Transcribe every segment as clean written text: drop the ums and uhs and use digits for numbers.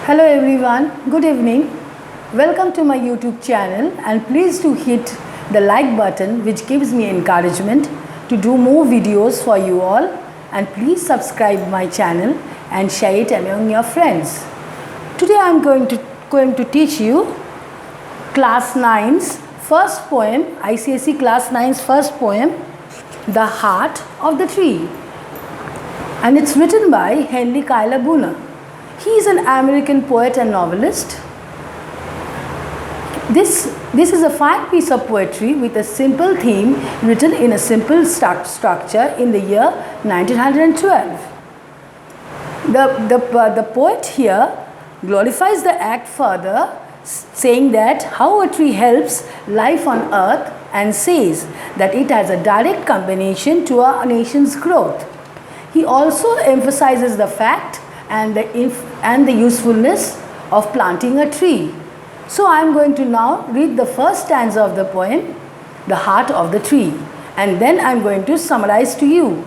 Hello everyone, good evening. Welcome to my YouTube channel and please do hit the like button which gives me encouragement to do more videos for you all, and please subscribe my channel and share it among your friends. Today I am going to teach you class 9's first poem, ICSE class 9's first poem, The Heart of the Tree, and it's written by Henry Cuyler Bunner. He is an American poet and novelist. This is a fine piece of poetry with a simple theme written in a simple structure in the year 1912. The poet here glorifies the act further, saying that how a tree helps life on earth and says that it has a direct combination to our nation's growth. He also emphasizes the fact and the usefulness of planting a tree. So I am going to now read the first stanza of the poem, The Heart of the Tree, and then I am going to summarize to you.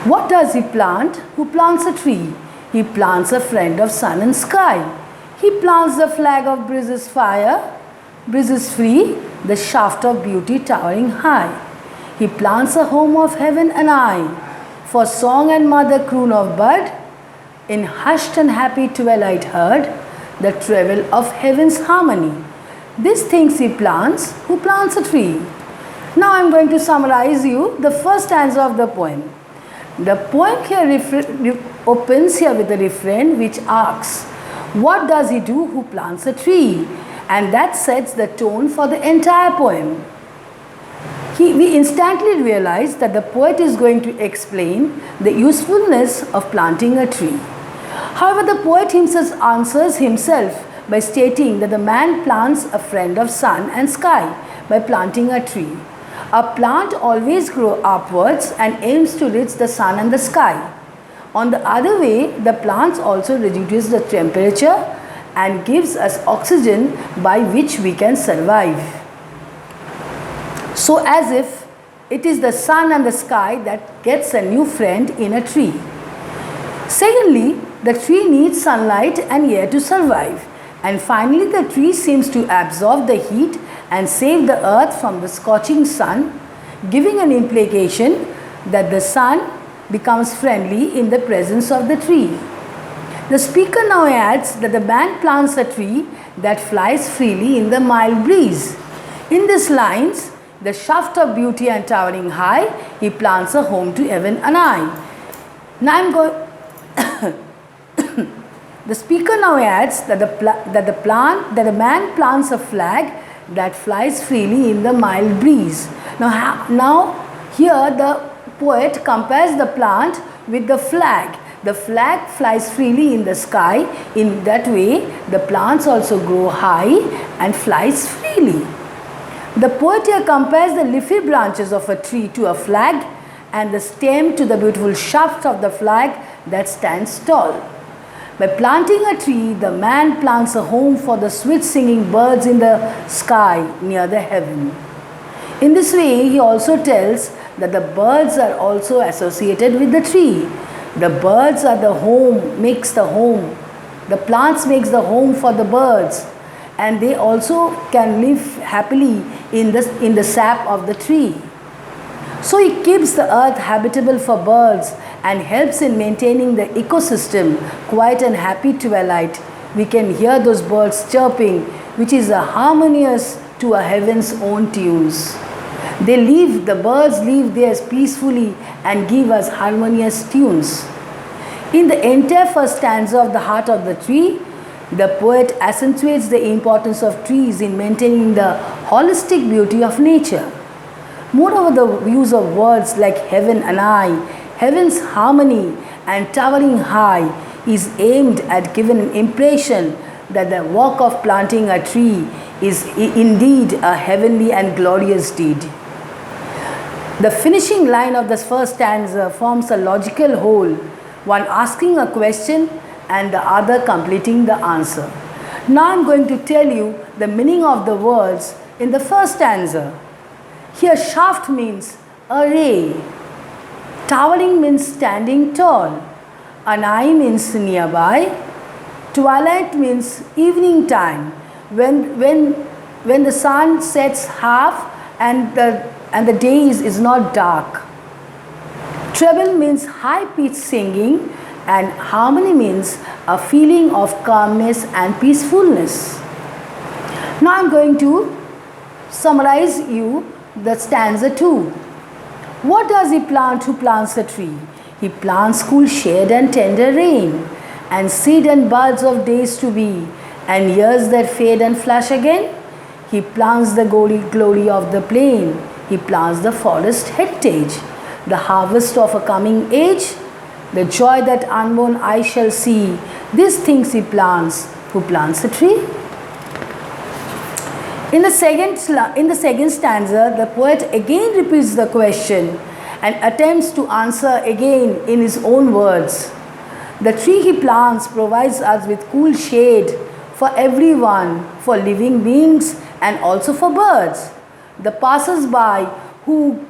What does he plant who plants a tree? He plants a friend of sun and sky. He plants the flag of breezes fire, breezes free, the shaft of beauty towering high. He plants a home of heaven and I, for song and mother croon of bud, in hushed and happy twilight heard, the treble of heaven's harmony. These things he plants who plants a tree. Now I am going to summarize you the first stanza of the poem. The poem here opens here with a refrain which asks, what does he do who plants a tree? And that sets the tone for the entire poem. We instantly realize that the poet is going to explain the usefulness of planting a tree. However, the poet himself answers himself by stating that the man plants a friend of sun and sky by planting a tree. A plant always grows upwards and aims to reach the sun and the sky. On the other way, the plants also reduce the temperature and gives us oxygen by which we can survive. So as if it is the sun and the sky that gets a new friend in a tree. Secondly, the tree needs sunlight and air to survive. And finally, the tree seems to absorb the heat and save the earth from the scorching sun, giving an implication that the sun becomes friendly in the presence of the tree. The speaker now adds that the man plants a tree that flies freely in the mild breeze. In these lines, the shaft of beauty and towering high, he plants a home to heaven and I. Now I am going. The speaker now adds that the man plants a flag that flies freely in the mild breeze. Now here the poet compares the plant with the flag. The flag flies freely in the sky. In that way, the plants also grow high and flies freely. The poet here compares the leafy branches of a tree to a flag and the stem to the beautiful shaft of the flag that stands tall. By planting a tree, the man plants a home for the sweet singing birds in the sky near the heaven. In this way, he also tells that the birds are also associated with the tree. The birds are the home, makes the home. The plants makes the home for the birds, and they also can live happily in the sap of the tree. So he keeps the earth habitable for birds and helps in maintaining the ecosystem quiet and happy twilight. We can hear those birds chirping, which is harmonious to a heaven's own tunes. The birds live there peacefully and give us harmonious tunes. In the entire first stanza of The Heart of the Tree, the poet accentuates the importance of trees in maintaining the holistic beauty of nature. Moreover, the use of words like heaven and I, heaven's harmony and towering high is aimed at giving an impression that the work of planting a tree is indeed a heavenly and glorious deed. The finishing line of the first stanza forms a logical whole, one asking a question and the other completing the answer. Now I am going to tell you the meaning of the words in the first stanza. Here shaft means a ray, towering means standing tall, an eye means nearby, Twilight means evening time, when the sun sets half and the day is not dark. Treble means high-pitched singing, and harmony means a feeling of calmness and peacefulness. Now I am going to summarize you the stanza 2. What does he plant who plants a tree? He plants cool shade and tender rain, and seed and buds of days to be, and years that fade and flash again. He plants the glory of the plain. He plants the forest heritage, the harvest of a coming age, the joy that unborn eye shall see. These things he plants who plants a tree. In the second stanza, the poet again repeats the question and attempts to answer again in his own words. The tree he plants provides us with cool shade for everyone, for living beings and also for birds. The passers-by who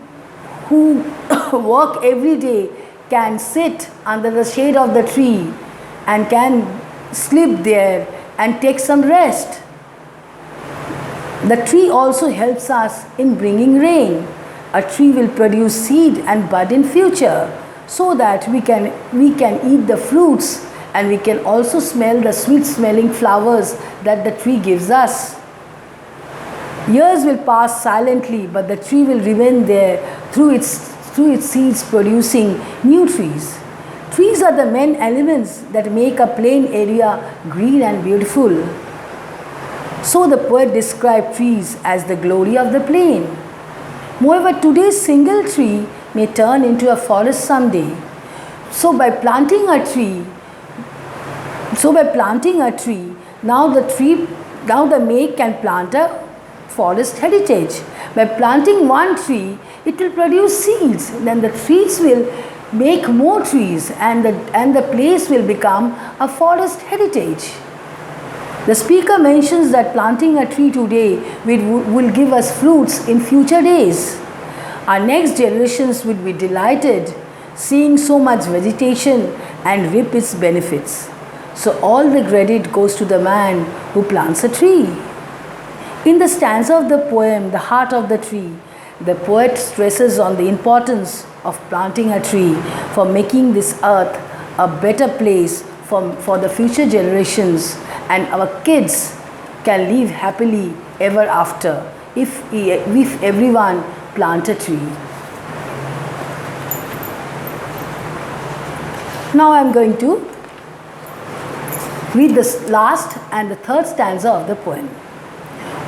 work every day can sit under the shade of the tree and can sleep there and take some rest. The tree also helps us in bringing rain. A tree will produce seed and bud in future, so that we can eat the fruits, and we can also smell the sweet smelling flowers that the tree gives us. Years will pass silently, but the tree will remain there through its seeds producing new trees. Trees are the main elements that make a plain area green and beautiful. So the poet described trees as the glory of the plain. Moreover, today's single tree may turn into a forest someday. So by planting a tree, now the make can plant a forest heritage. By planting one tree, it will produce seeds. Then the trees will make more trees, and the place will become a forest heritage. The speaker mentions that planting a tree today will give us fruits in future days. Our next generations will be delighted seeing so much vegetation and reap its benefits. So all the credit goes to the man who plants a tree. In the stanza of the poem, The Heart of the Tree, the poet stresses on the importance of planting a tree for making this earth a better place for the future generations, and our kids can live happily ever after if everyone plant a tree. Now I am going to read the last and the third stanza of the poem.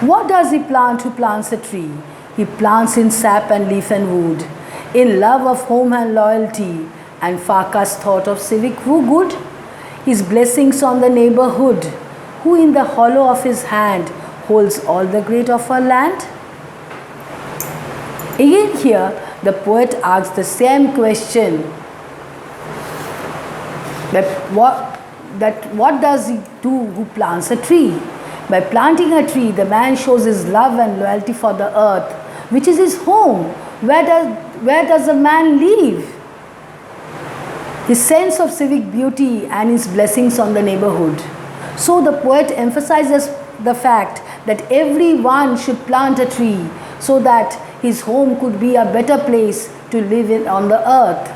What does he plant who plants a tree? He plants in sap and leaf and wood, in love of home and loyalty, and far-cast thought of civic good. His blessings on the neighborhood, who in the hollow of his hand holds all the great of our land. Again here, the poet asks the same question, that what does he do who plants a tree? By planting a tree, the man shows his love and loyalty for the earth, which is his home. Where does a man live? His sense of civic beauty and his blessings on the neighborhood. So the poet emphasizes the fact that everyone should plant a tree so that his home could be a better place to live in on the earth.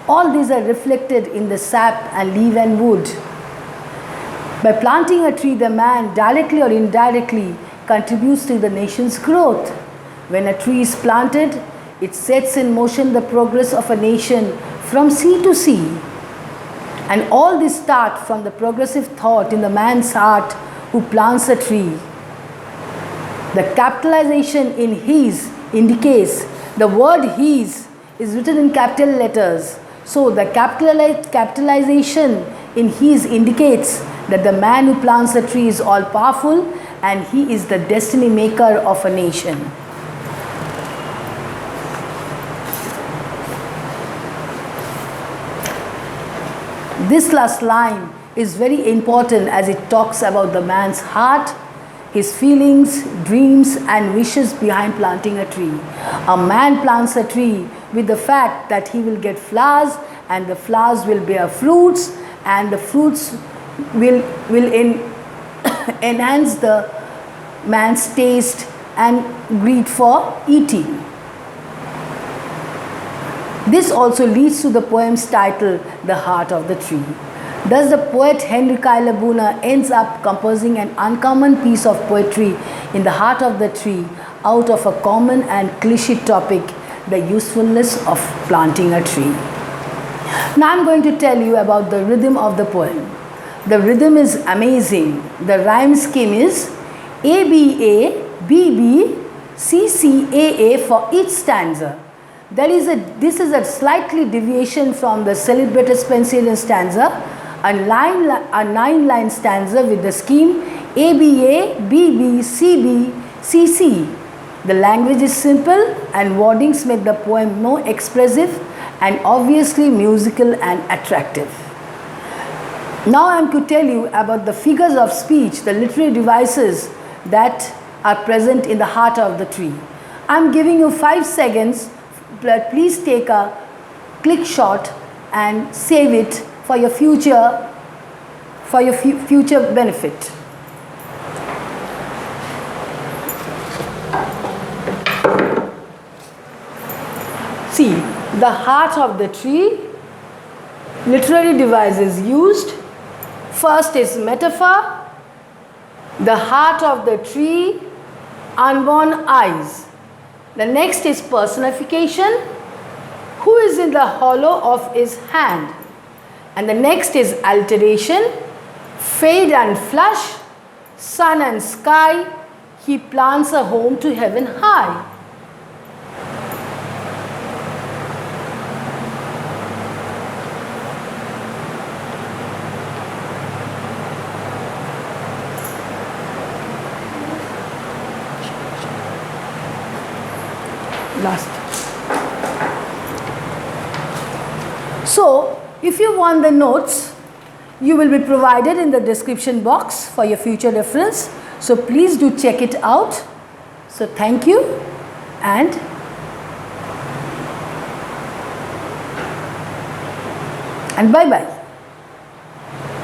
All these are reflected in the sap and leaf and wood. By planting a tree, the man directly or indirectly contributes to the nation's growth. When a tree is planted, it sets in motion the progress of a nation from sea to sea. And all this starts from the progressive thought in the man's heart who plants a tree. The capitalization in his indicates the word his is written in capital letters. So the capitalization in his indicates that the man who plants a tree is all powerful and he is the destiny maker of a nation. This last line is very important as it talks about the man's heart, his feelings, dreams and wishes behind planting a tree. A man plants a tree with the fact that he will get flowers and the flowers will bear fruits and the fruits will enhance the man's taste and greed for eating. This also leads to the poem's title, The Heart of the Tree. Thus the poet Henry Cuyler Bunner ends up composing an uncommon piece of poetry in the heart of the tree out of a common and cliché topic, the usefulness of planting a tree. Now I am going to tell you about the rhythm of the poem. The rhythm is amazing. The rhyme scheme is ABA, BB, CCAA for each stanza. This is a slightly deviation from the celebrated Spencerian stanza, a 9-line stanza with the scheme ABA, BB, CB, CC. The language is simple and wordings make the poem more expressive and obviously musical and attractive. Now I am to tell you about the figures of speech, the literary devices that are present in the heart of the tree. I am giving you 5 seconds, but please take a click shot and save it for your future benefit. See, the heart of the tree, literary devices used. First is metaphor, the heart of the tree, unborn eyes. The next is personification, who is in the hollow of his hand. And the next is alteration, fade and flush, sun and sky, he plants a home to heaven high. So, if you want the notes, you will be provided in the description box for your future reference. So, please do check it out. So, thank you and bye-bye.